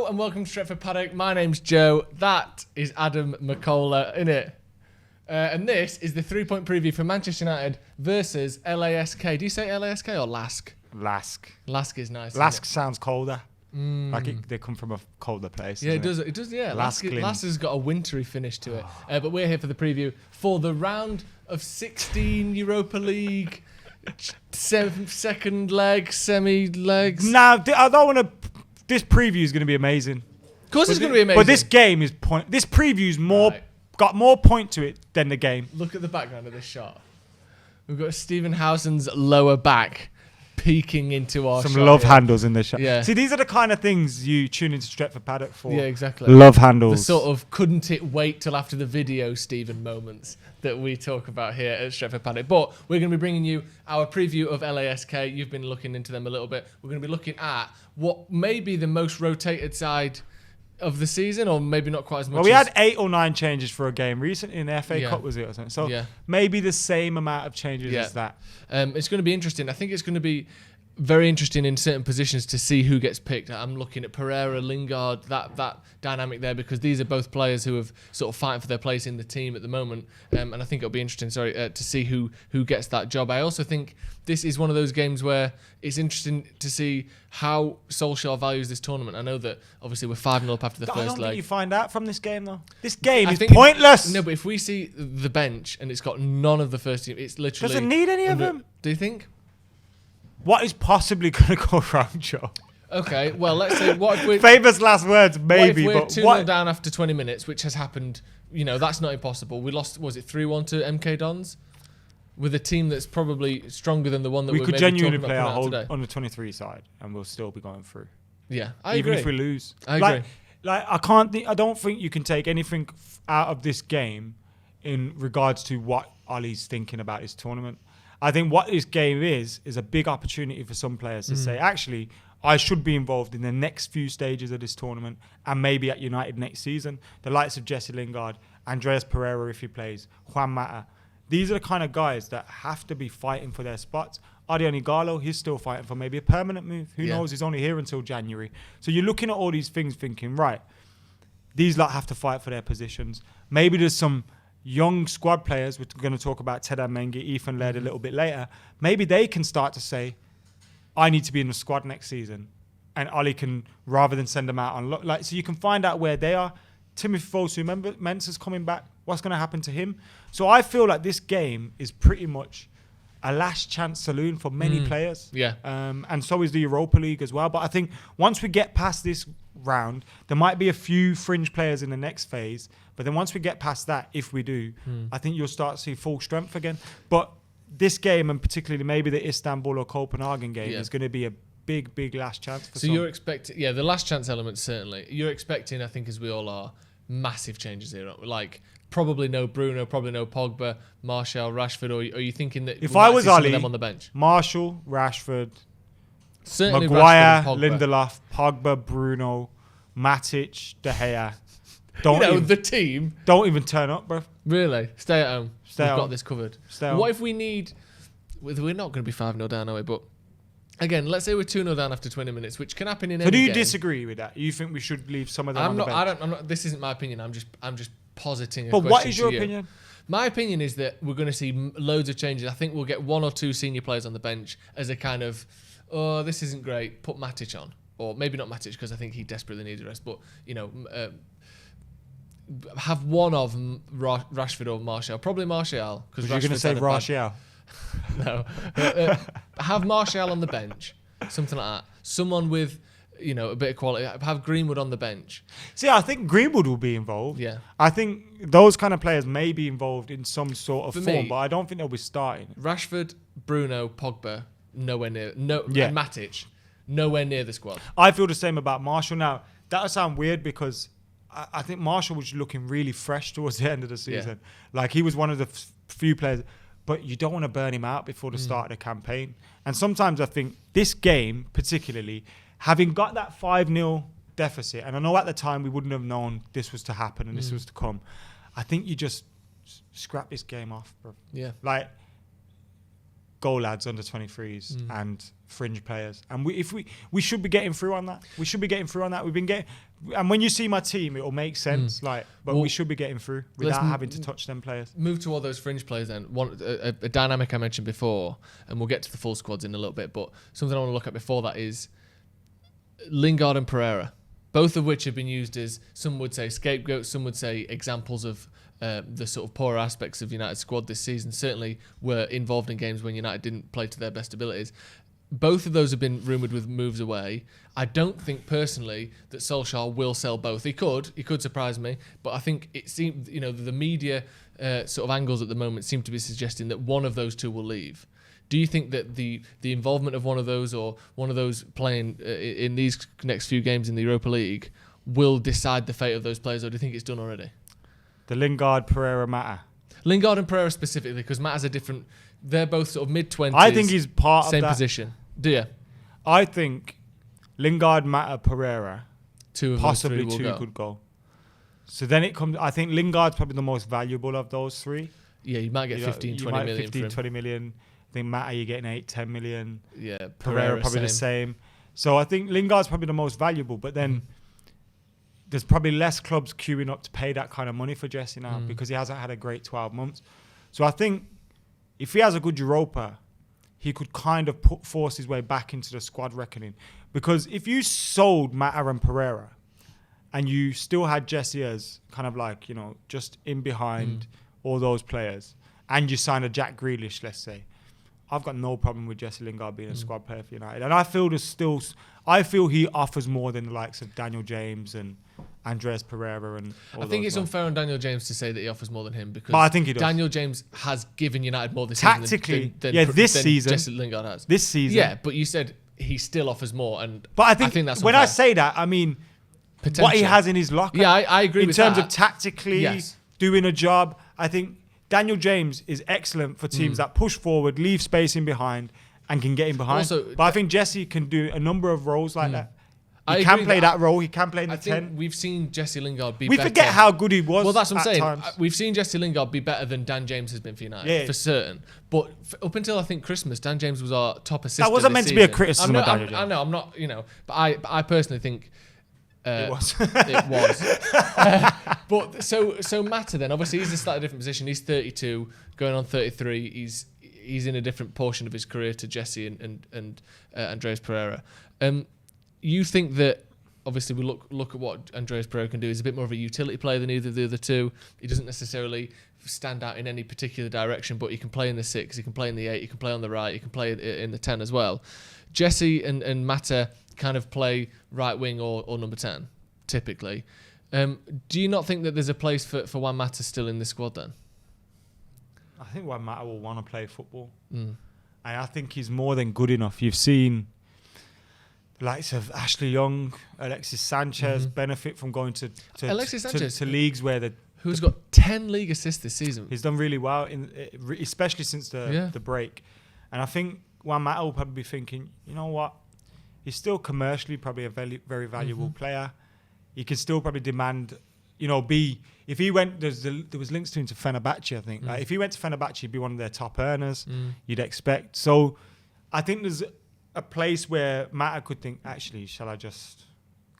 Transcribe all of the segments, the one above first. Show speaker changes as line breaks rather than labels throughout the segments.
and welcome to Stretford Paddock. My name's Joe. That is Adam McCullough, innit? And this is the 3-point preview for Manchester United versus LASK. Do you say LASK or LASK?
LASK.
LASK is nice.
LASK sounds colder. Like they come from a colder place.
Yeah, it does. It does. Yeah, LASK has got a wintry finish to it. But we're here for the preview for the round of 16 Europa League, second leg, semi-legs.
Now, I don't want to. This preview is going to be amazing.
Of course, it's going to be amazing.
But this game is point. This preview's more got more point to it than the game.
Look at the background of this shot. We've got Stephen Howson's lower back peeking into our
some
shot
love
here.
handles in this shot.
Yeah.
See, these are the kind of things you tune into Stretford Paddock for.
Yeah, exactly.
Love handles.
The sort of couldn't it wait till after the video, Stephen, moments that we talk about here at Stretford Paddock. But we're going to be bringing you our preview of LASK. You've been looking into them a little bit. We're going to be looking at what may be the most rotated side of the season, or maybe not quite as much.
Well, we had 8 or 9 changes for a game recently in the FA Cup, was it, or something? So maybe the same amount of changes as that.
It's going to be interesting. I think it's going to be very interesting in certain positions to see who gets picked. I'm looking at Pereira, Lingard, that dynamic there, because these are both players who have sort of fighting for their place in the team at the moment. And I think it'll be interesting, to see who gets that job. I also think this is one of those games where it's interesting to see how Solskjaer values this tournament. I know that obviously we're 5-0 up after the first leg.
I don't think you find out from this game, though. This game is pointless.
No, but if we see the bench and it's got none of the first team, it's literally...
Does it need any of them?
Do you think?
What is possibly going to go wrong, Joe?
Okay, well, let's say what if we're...
Famous last words, maybe,
what if we're
but
2-0 down after 20 minutes, which has happened, that's not impossible. We lost, was it 3-1 to MK Dons? With a team that's probably stronger than the one that we
could
maybe
genuinely
talking
play
about
our whole
today.
under 23 side, and we'll still be going through.
Yeah,
even if we lose.
I agree.
I don't think you can take anything out of this game in regards to what Ollie's thinking about his tournament. I think what this game is a big opportunity for some players to say, actually, I should be involved in the next few stages of this tournament and maybe at United next season. The likes of Jesse Lingard, Andreas Pereira if he plays, Juan Mata. These are the kind of guys that have to be fighting for their spots. Adioni Gallo, he's still fighting for maybe a permanent move. Who knows? He's only here until January. So you're looking at all these things thinking, right, these lot have to fight for their positions. Maybe there's some young squad players, we're going to talk about Ted Mengi, Ethan Laird a little bit later, maybe they can start to say, I need to be in the squad next season. And Ollie can, rather than send them out on so you can find out where they are. Timothy Fosu, remember Mensah's coming back. What's going to happen to him? So I feel like this game is pretty much a last chance saloon for many players.
Yeah.
And so is the Europa League as well. But I think once we get past this round, there might be a few fringe players in the next phase. But then once we get past that, if we do, I think you'll start to see full strength again. But this game, and particularly maybe the Istanbul or Copenhagen game, is going to be a big last chance for some.
You're expecting, the last chance element, certainly. You're expecting, I think, as we all are, massive changes here. Like, probably no Bruno, probably no Pogba, Martial, Rashford, or are you thinking that
if I was Ollie,
them on the bench?
Martial, Rashford,
certainly
Maguire,
Rashford,
Lindelof, Pogba, Bruno, Matic, De Gea.
The team.
Don't even turn up, bro.
Really? Stay at home. We've got this covered.
Stay
what if we need... We're not going to be 5-0 down, are we? But again, let's say we're 2-0 down after 20 minutes, which can happen in any game.
So do you disagree with that? You think we should leave some of them on the bench?
I'm not. This isn't my opinion. I'm just positing a
question. But what is your
you.
opinion?
My opinion is that we're going to see loads of changes. I think we'll get 1 or 2 senior players on the bench as a kind of, oh, this isn't great, put Matic on. Or maybe not Matic, because I think he desperately needs a rest. But, have one of Rashford or Martial. Probably Martial.
Because you're going to say Martial.
No. Have Martial on the bench. Something like that. Someone with... a bit of quality. Have Greenwood on the bench.
See, I think Greenwood will be involved.
Yeah.
I think those kind of players may be involved in some sort of form, but I don't think they'll be starting.
Rashford, Bruno, Pogba, nowhere near. And Matic, nowhere near the squad.
I feel the same about Martial. Now, that'll sound weird because I think Martial was looking really fresh towards the end of the season. Yeah. Like, he was one of the few players, but you don't want to burn him out before the start of the campaign. And sometimes I think this game, particularly, having got that 5-0 deficit, and I know at the time we wouldn't have known this was to happen and this was to come, I think you just scrap this game off, bro.
Yeah.
Like, go lads, under 23s, and fringe players. And we should be getting through on that. We should be getting through on that. We've been getting, and when you see my team, it'll make sense. But we should be getting through without having to touch them players.
Move to all those fringe players then. A dynamic I mentioned before, and we'll get to the full squads in a little bit, but something I want to look at before that is Lingard and Pereira, both of which have been used as, some would say scapegoats, some would say examples of the sort of poorer aspects of United's squad this season. Certainly were involved in games when United didn't play to their best abilities. Both of those have been rumoured with moves away. I don't think personally that Solskjaer will sell both. He could surprise me, but I think it seems, the media sort of angles at the moment seem to be suggesting that one of those two will leave. Do you think that the involvement of one of those, or one of those playing in these next few games in the Europa League, will decide the fate of those players, or do you think it's done already?
The Lingard Pereira matter.
Lingard and Pereira specifically, because Matters are different. They're both sort of mid-20s.
I think he's part of that.
Same position. Do you?
I think Lingard, Mata, Pereira, possibly two could go. So then it comes, I think Lingard's probably the most valuable of those three.
Yeah, you might get 15, 20 million
15, 20 million. I think Mata, you're getting 8, 10 million.
Yeah,
Pereira probably the same. So I think Lingard's probably the most valuable, but then there's probably less clubs queuing up to pay that kind of money for Jesse now because he hasn't had a great 12 months. So I think if he has a good Europa, he could kind of force his way back into the squad reckoning. Because if you sold Mata and Pereira and you still had Jesse as kind of like, just in behind all those players, and you signed a Jack Grealish, let's say, I've got no problem with Jesse Lingard being a squad player for United. And I feel he offers more than the likes of Daniel James and Andreas Pereira and all
I think
those
it's unfair on Daniel James to say that he offers more than him, because
I think he does.
Daniel James has given United more this
tactically
season
this
than
season
Jesse Lingard has.
This season.
Yeah, but you said he still offers more,
but I think that's when
unfair.
I say that, I mean what he has in his locker.
Yeah, I agree with that.
In terms of tactically doing a job, I think Daniel James is excellent for teams that push forward, leave space in behind, and can get in behind. Also, but I think Jesse can do a number of roles like that. He can play that role. He can play in the 10.
We've seen Jesse Lingard be
better. We forget how good he was.
Well, that's what I'm saying.
Times.
We've seen Jesse Lingard be better than Dan James has been for United, for certain. But up until I think Christmas, Dan James was our top assist.
That wasn't meant to be a criticism of Daniel James.
I know, I'm not, but I personally think
it was.
It was. But so Mata then, obviously he's in a slightly different position. He's 32, going on 33. He's in a different portion of his career to Jesse and Andreas Pereira. You think that, obviously we look at what Andreas Pereira can do. He's a bit more of a utility player than either of the other two. He doesn't necessarily stand out in any particular direction, but he can play in the 6, he can play in the 8, he can play on the right, he can play in the 10 as well. Jesse and Mata kind of play right wing or number 10, typically. Do you not think that there's a place for Juan Mata still in the squad then?
I think Juan Mata will want to play football. And I think he's more than good enough. You've seen the likes of Ashley Young, Alexis Sanchez benefit from going to leagues where
who's got 10 league assists this season.
He's done really well, especially since the break. And I think Juan Mata will probably be thinking, you know what? He's still commercially probably a very, very valuable player. He can still probably demand, if he went, there was links to him to Fenerbahce, I think. Like if he went to Fenerbahce, he'd be one of their top earners, you'd expect. So I think there's a place where Mata could think, actually, shall I just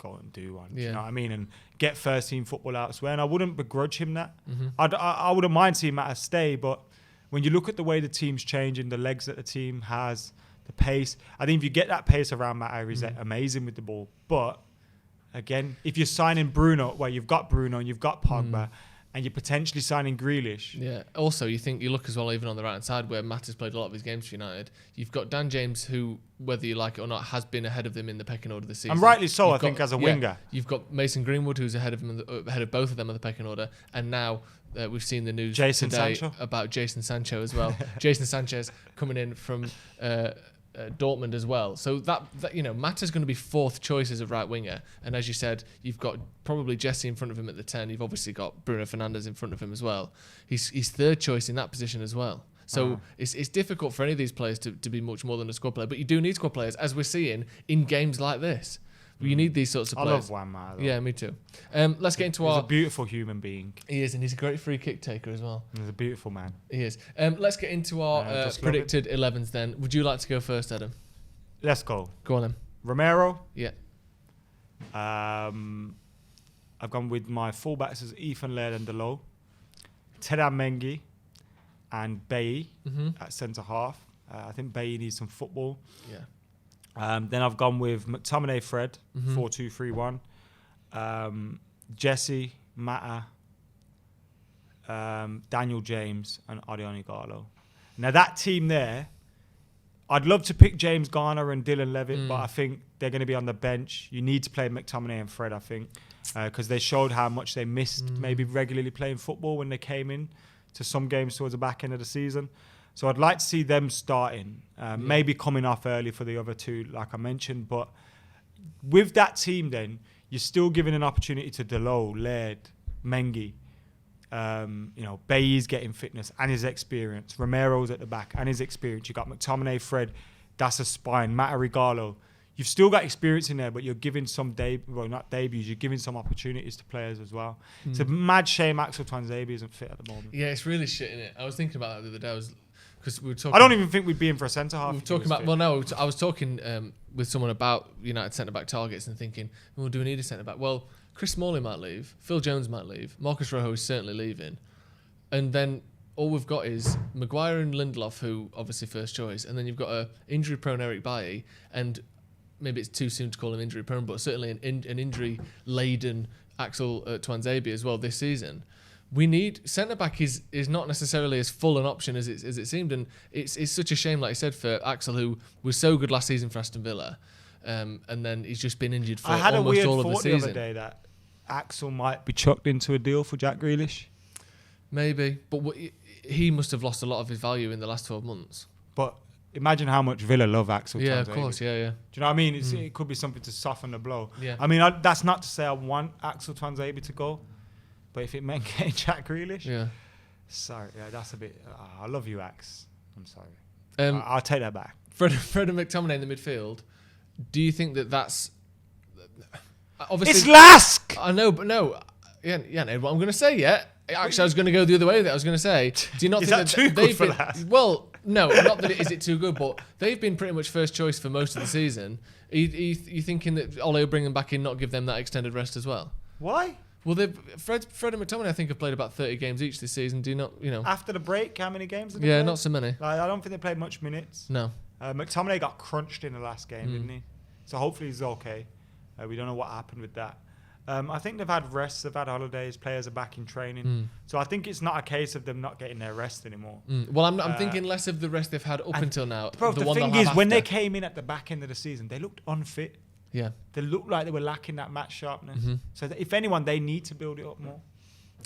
go and do one? You know what I mean? And get first team football elsewhere. And I wouldn't begrudge him that. I wouldn't mind seeing Mata stay, but when you look at the way the team's changing, the legs that the team has, the pace, I think if you get that pace around Mata, he's amazing with the ball. But again, if you're signing Bruno, well, you've got Bruno and you've got Pogba, and you're potentially signing Grealish. Yeah.
Also, you look as well, even on the right hand side, where Matt has played a lot of his games for United. You've got Dan James, who, whether you like it or not, has been ahead of them in the pecking order this season.
And rightly so, I think, as a winger.
You've got Mason Greenwood, who's ahead of him, ahead of both of them in the pecking order, and now we've seen the news today about Jason Sancho as well. Jason Sanchez coming in from Dortmund as well. So that Mata's going to be fourth choice as a right winger, and as you said, you've got probably Jesse in front of him at the 10. You've obviously got Bruno Fernandes in front of him as well. He's third choice in that position as well. So it's difficult for any of these players to be much more than a squad player, but you do need squad players, as we're seeing in games like this. You need these sorts of
I
players.
love Juan Mata, though.
Yeah, me too. Let's get into
He's
our...
a beautiful human being.
He is, and he's a great free kick taker as well.
He's a beautiful man.
He is. Let's get into our
just
predicted 11s then. Would you like to go first, Adam?
Let's go.
Go on then.
Romero.
Yeah.
I've gone with my fullbacks as Ethan Laird and Delo, Tedam Mengi, and Bailly at centre half. I think Bailly needs some football.
Yeah.
Then I've gone with McTominay, Fred, 4-2-3-1. Jesse, Mata, Daniel James, and Odion Ighalo. Now that team there, I'd love to pick James Garner and Dylan Levitt, but I think they're going to be on the bench. You need to play McTominay and Fred, I think, because they showed how much they missed maybe regularly playing football when they came in to some games towards the back end of the season. So I'd like to see them starting, maybe coming off early for the other two, like I mentioned. But with that team then, you're still giving an opportunity to Delo, Laird, Mengi. Bailly's getting fitness and his experience. Romero's at the back and his experience. You've got McTominay, Fred, that's a spine. Mata, Ighalo. You've still got experience in there, but you're giving some not debuts. You're giving some opportunities to players as well. It's a mad shame Axel Tuanzebe isn't fit at the moment.
Yeah, it's really shit, innit? I was thinking about that the other day. Because we were talking.
I don't even think we'd be in for a centre half.
We were talking about. Well, no, I was talking with someone about United centre back targets and thinking, well, do we need a centre back? Well, Chris Smalling might leave. Phil Jones might leave. Marcus Rojo is certainly leaving, and then all we've got is Maguire and Lindelof, who obviously first choice, and then you've got a injury-prone Eric Bailly, and maybe it's too soon to call him injury-prone, but certainly an injury-laden Axel Tuanzebe as well this season. We need centre-back is not necessarily as full an option as it seemed, and it's such a shame, like I said, for Axel, who was so good last season for Aston Villa, and then he's just been injured for almost all of the season. I had a weird thought the other day
that Axel might be chucked into a deal for Jack Grealish.
Maybe, but he must have lost a lot of his value in the last 12 months.
But imagine how much Villa love Axel Tuanzebe.
Yeah, of course, yeah.
Do you know what I mean? It could be something to soften the blow.
Yeah.
I mean, that's not to say I want Axel Tuanzebe to go, but if it meant getting Jack Grealish, sorry, that's a bit. I love you, Ax. I'm sorry. I'll take that back.
Fred and McTominay in the midfield. Do you think that's obviously
it's LASK?
I know, but no. Yeah, no, what I'm going to say, Actually, I was going to go the other way with it. I was going to say, do you not think that
too good for LASK?
Well, no, not that is it too good, but they've been pretty much first choice for most of the season. Are you thinking that Ole will bring them back in, not give them that extended rest as well?
Why?
Well, Fred and McTominay, I think, have played about 30 games each this season. Do you not,
After the break, how many games did they
play?
play?
Not so many.
I don't think they played much minutes.
No.
McTominay got crunched in the last game, didn't he? So hopefully he's okay. We don't know what happened with that. I think they've had rests, they've had holidays, players are back in training. So I think it's not a case of them not getting their rest anymore.
Well, I'm thinking less of the rest they've had up until now.
Bro, the thing is, when they came in at the back end of the season, they looked unfit.
Yeah.
They looked like they were lacking that match sharpness. So if anyone, they need to build it up more.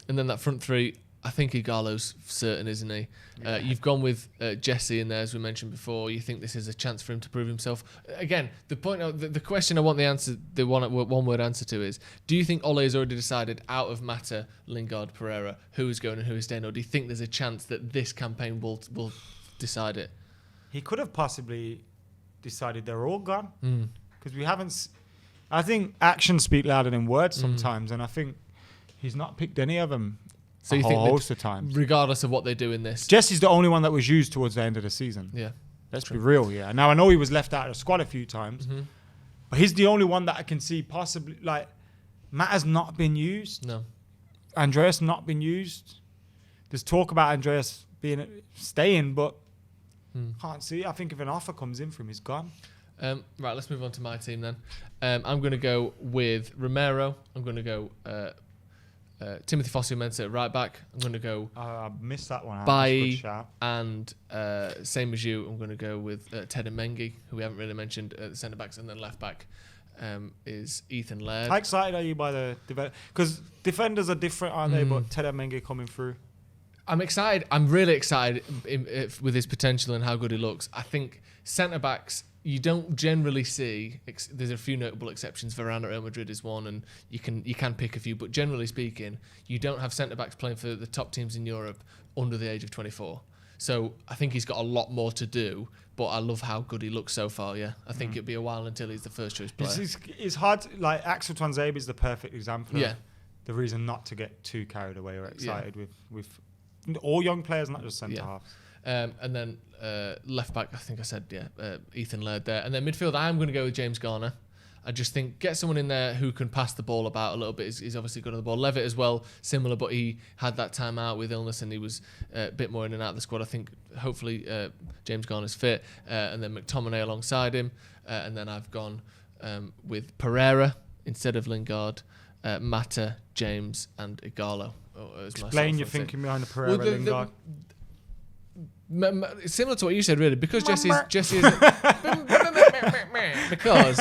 And then that front three, I think Ighalo's certain, isn't he? Yeah. You've gone with Jesse in there, as we mentioned before. You think this is a chance for him to prove himself. Again, the point, the question I want the answer, the one-word answer to is: do you think Ole has already decided out of Mata, Lingard, Pereira, who is going and who is staying, or do you think there's a chance that this campaign will decide it?
He could have possibly decided they're all gone because we haven't. I think actions speak louder than words sometimes, and I think he's not picked any of them. So you think most of the time,
regardless of what they do in this,
Jesse's the only one that was used towards the end of the season.
Yeah,
let's be real. Yeah, now I know he was left out of the squad a few times, but he's the only one that I can see possibly. Like, Matt has not been used.
No,
Andreas not been used. There's talk about Andreas staying, but can't see. I think if an offer comes in from him, he's gone.
Right, let's move on to my team then. I'm going to go with Romero. I'm going to go. Timothy Fosu-Mensah at right back. I'm going to go.
I missed that one.
Bailly, and same as you, I'm going to go with Ted and Mengi, who we haven't really mentioned at the centre backs, and then left back is Ethan Laird.
How excited are you by the because defenders are different, aren't they? But Ted and Mengi coming through.
I'm excited. I'm really excited with his potential and how good he looks. I think centre backs, you don't generally see. There's a few notable exceptions. Varane at Real Madrid is one, and you can pick a few. But generally speaking, you don't have centre backs playing for the top teams in Europe under the age of 24. So I think he's got a lot more to do. But I love how good he looks so far. Yeah, I think it'll be a while until he's the first choice player.
It's hard. Like Axel Tuanzebe is the perfect example.
Yeah.
Of the reason not to get too carried away or excited with all young players, not just centre halves.
And then left back, I think I said Ethan Laird there. And then midfield, I'm going to go with James Garner. I just think get someone in there who can pass the ball about a little bit. He's obviously good on the ball. Levitt as well, similar, but he had that time out with illness and he was a bit more in and out of the squad. I think hopefully James Garner's fit. And then McTominay alongside him. And then I've gone with Pereira instead of Lingard, Mata, James and Igalo.
Explain your thinking behind the Pereira Lingard.
Similar to what you said, really, because Jesse is because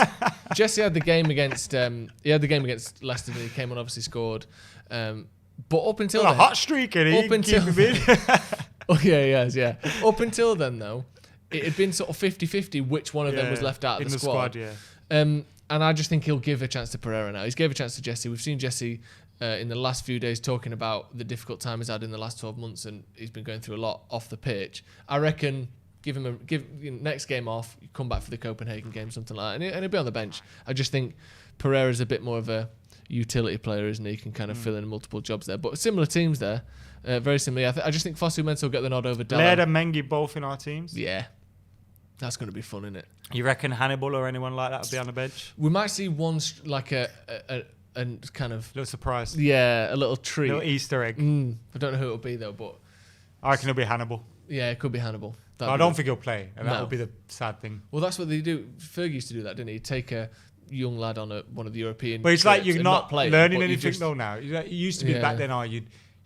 Jesse had the game against Leicester and he came on, obviously scored, but up until then,
a hot streak and
up until oh yeah, he has, yeah. Up until then though, it had been sort of 50-50 which one of them was left out of the squad. And I just think he'll give a chance to Pereira now. He's gave a chance to Jesse. We've seen Jesse in the last few days talking about the difficult time he's had in the last 12 months and he's been going through a lot off the pitch. I reckon give next game off, you come back for the Copenhagen game, something like that, and he'll be on the bench. I just think Pereira's a bit more of a utility player, isn't he? He can kind of fill in multiple jobs there. But similar teams there, very similar. I just think Fosu Mensah will get the nod over Dallin.
Laird and Mengi both in our teams?
Yeah. That's going to be fun, isn't it?
You reckon Hannibal or anyone like that will be on the bench?
We might see one, like a kind of...
little surprise.
Yeah, a little treat.
Little Easter egg.
I don't know who it'll be, though, but...
I reckon it'll be Hannibal.
Yeah, it could be Hannibal.
I don't think he'll play, and that will be the sad thing.
Well, that's what they do. Fergie used to do that, didn't he? Take a young lad on one of the European...
But it's like you're not learning anything,
just,
though, now. It used to be back then,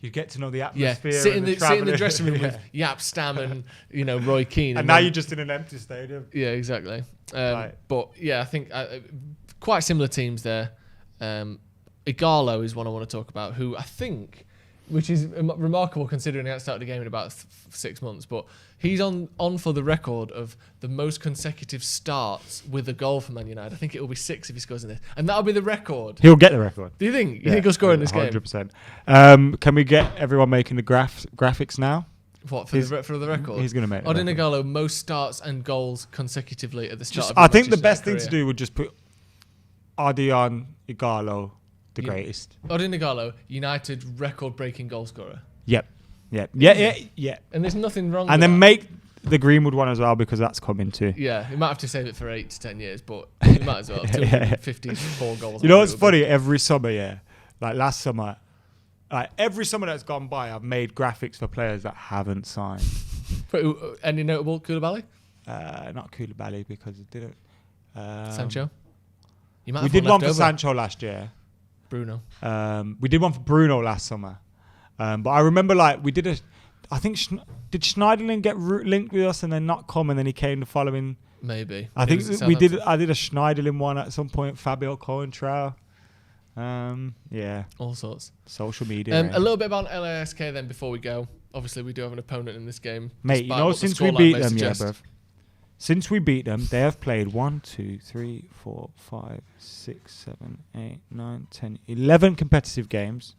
you'd get to know the atmosphere.
Yeah, sit in the dressing room with Yap Stam and Roy Keane.
And now you're just in an empty stadium.
Yeah, exactly. But yeah, I think quite similar teams there. Igalo is one I want to talk about, who I think, which is remarkable considering he hasn't started the game in about 6 months, but he's on for the record of the most consecutive starts with a goal for Man United. I think it will be 6 if he scores in this, and that'll be the record.
He'll get the record.
Do you think? You think he'll score in this 100%.
game? 100%. Can we get everyone making the graphics now?
What for the record?
He's going to make.
Odin Igalo, most starts and goals consecutively at the start.
I think the best thing to do would just put Odion Igalo, the greatest.
Odin Igalo, United record-breaking goal scorer.
Yep.
And there's nothing wrong.
And
with
then
that.
make the Greenwood one as well, because that's coming too.
Yeah, you might have to save it for 8 to 10 years, but you might as well. 254 goals.
You know what's funny? Every summer, like last summer, like every summer that's gone by, I've made graphics for players that haven't signed.
Any notable Koulibaly?
Not Koulibaly, because it didn't.
Sancho?
We did one for Sancho last year.
Bruno.
We did one for Bruno last summer. But I remember we did I think, did Schneiderlin get linked with us and then not come, and then he came the following?
Maybe.
I think I did a Schneiderlin one at some point, Fabio Coentrao. Yeah.
All sorts.
Social media.
A little bit about LASK then before we go. Obviously, we do have an opponent in this game.
Mate, since we beat them, bruv. Since we beat them, they have played 1, 2, 3, 4, 5, 6, 7, 8, 9, 10, 11 competitive games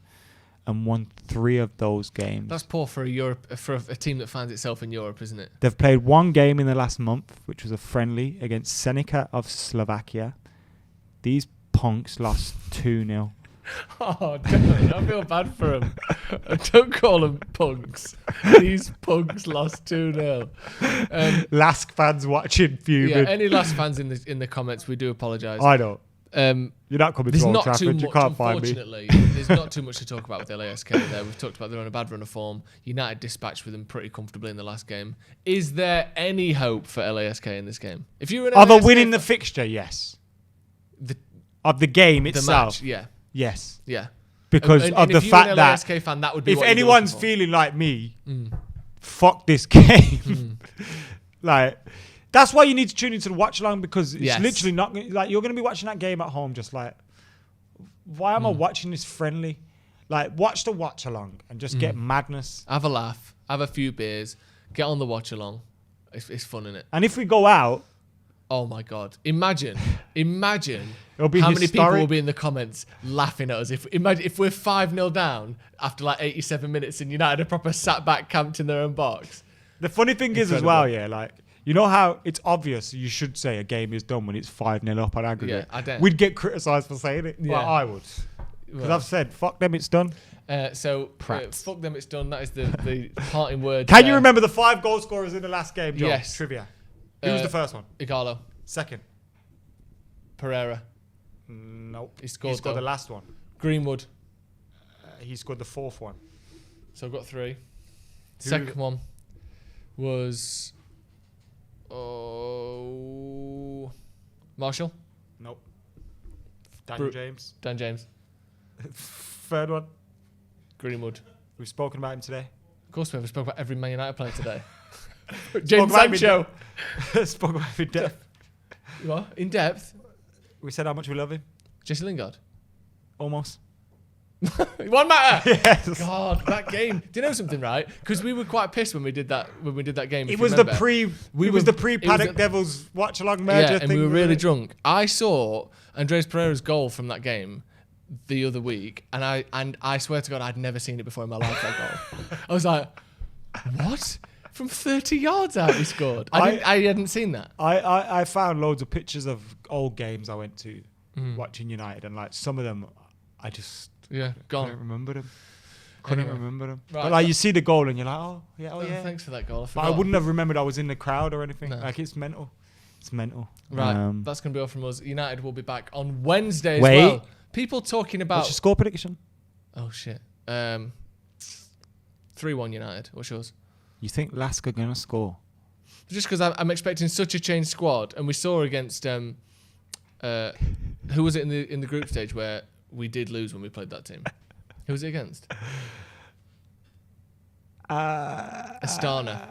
and won 3 of those games.
That's poor for a team that finds itself in Europe, isn't it?
They've played 1 game in the last month, which was a friendly against Senica of Slovakia. These punks lost 2-0.
Oh, don't. I feel bad for them. Don't call them punks. These punks lost 2-0.
LASK fans watching fuming.
Yeah, any LASK fans in the comments, we do apologise.
I don't. You're not coming to Old Trafford. You can't find me.
Unfortunately, there's not too much to talk about with LASK there. We've talked about they're on a bad run of form. United dispatched with them pretty comfortably in the last game. Is there any hope for LASK in this game? If you were
are they winning the fixture? Yes. Of the game itself?
The match, yeah.
Yes.
Yeah.
Because of the fact that
LASK fan, that would be
if anyone's feeling like me, fuck this game. That's why you need to tune into the watch along, because it's literally not like you're going to be watching that game at home just like, why am I watching this friendly? Like, watch the watch along and just get madness.
Have a laugh, have a few beers, get on the watch along. It's fun, innit?
And if we go out,
oh my God! Imagine
it'll be
how
historic.
many people will be in the comments laughing at us if we're 5-0 down after like 87 minutes and United are proper sat back camped in their own box.
The funny thing is as well, yeah, like, you know how it's obvious you should say a game is done when it's 5-0 up on aggregate?
Yeah, I don't.
We'd get criticised for saying it.
Yeah.
Well, I would. Because I've said, fuck them, it's done.
Fuck them, it's done. That is the parting word.
Can you remember the 5 goal scorers in the last game, John?
Yes.
Trivia. Who was the first one?
Igalo.
Second.
Pereira.
Nope.
He scored
the last one.
Greenwood.
He scored the 4th one.
So I've got 3. Second one was Marshall.
Nope. Dan James. Third one.
Greenwood.
We've spoken about him today.
Of course we have. We spoke about every Man United player today. James Sancho.
Spoke about him in depth.
What? In depth?
We said how much we love him.
Jesse Lingard.
Almost.
It won't matter.
Yes.
God, that game. Do you know something, right? Because we were quite pissed when we did that. When we did that game.
It was the pre-Paddock Devils watch-along merger
yeah,
thing.
And we were really drunk. I saw Andres Pereira's goal from that game the other week, and I swear to God, I'd never seen it before in my life. That goal. I was like, what? From 30 yards out, he scored. I hadn't seen that.
I found loads of pictures of old games I went to watching United, and like some of them, I just couldn't remember them. Right, but like you see the goal and you're like, oh yeah.
Thanks for that goal.
But I wouldn't have remembered I was in the crowd or anything. No. Like it's mental. It's mental.
Right, that's gonna be all from us. United will be back on Wednesday as well. People talking about.
What's your score prediction?
Oh shit. 3-1 United. What's yours?
You think LASK are gonna score?
Just because I'm expecting such a changed squad, and we saw against who was it in the group stage where we did lose when we played that team? Who was it against? Astana.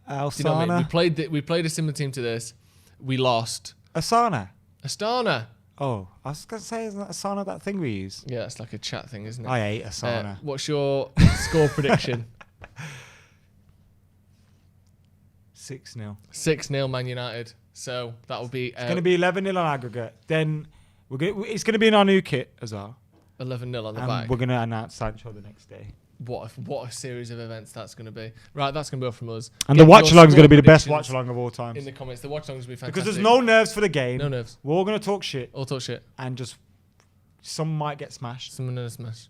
Alsana.
Do you know what I mean? We played a similar team to this. We lost.
Astana.
Oh,
I was going to say, isn't that Asana that thing we use?
Yeah, it's like a chat thing, isn't it?
I hate Asana.
What's your score prediction?
6-0.
6-0 Man United. So that will be...
it's going to be 11-0 on aggregate. Then it's going to be in our new kit as well.
11-0 on the back.
We're going to announce Sancho the next day.
What a series of events that's going to be. Right, that's going to be all from us.
And the watch-along is going to be the best watch-along of all time.
In the comments, the watch-along is going to be fantastic.
Because there's no nerves for the game.
No nerves.
We're all going to talk shit.
All talk shit.
And just... Some might get smashed.
Someone going to smash.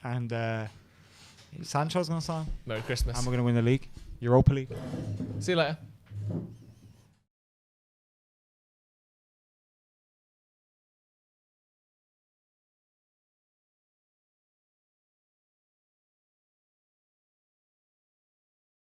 And Sancho's going to sign.
Merry Christmas.
And we're going to win the league. Europa League.
See you later.